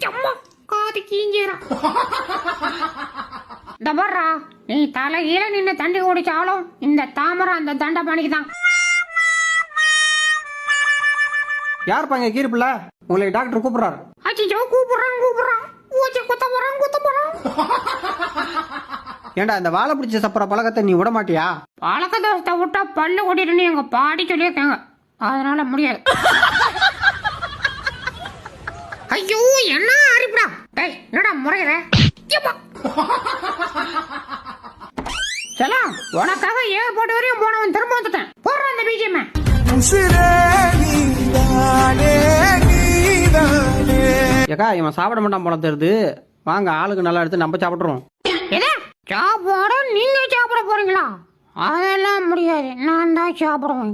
அம்மா காது கீஞ்சிரும். இந்த பாரா, நீ தலையில நின்று தண்டி குடிச்சாலும் இந்த தாமரை அந்த தண்டை பண்ணிக்குதான். யார் பாங்க கீரிப்பில்ல? உங்களுக்கு டாக்டர் கூப்பிடுறாரு. அச்சோ, கூப்பிடுறான். ஊச்சி குத்த போறான். ஏண்டா இந்த வாழை பிடிச்ச சப்புற பழக்கத்தை நீ விட மாட்டியா? பழக்க தோசத்தை விட்டா பல்லு ஓட்டிட்டு எங்க பாடி சொல்லியிருக்காங்க, அதனால முடியாது. ஐயோ, என்ன அரிப்படா. டேய், என்னடா முறையிற? செல்லாம், உனக்காக ஏர்போர்ட் வரையும் போனவன் திரும்ப வந்துட்டேன். போடுற அந்த பிஜிஎம். ஏக்கா, இவன் சாப்பிட மாட்டான் போல தெரியுது. வாங்க, ஆளுக்கு நல்லா எடுத்து நம்ம சாப்பிட்றோம். சாப்பாடு நீங்க சாப்பிட போறீங்களா? அதெல்லாம் முடியாது, நான் தான் சாப்பிடுவேன்.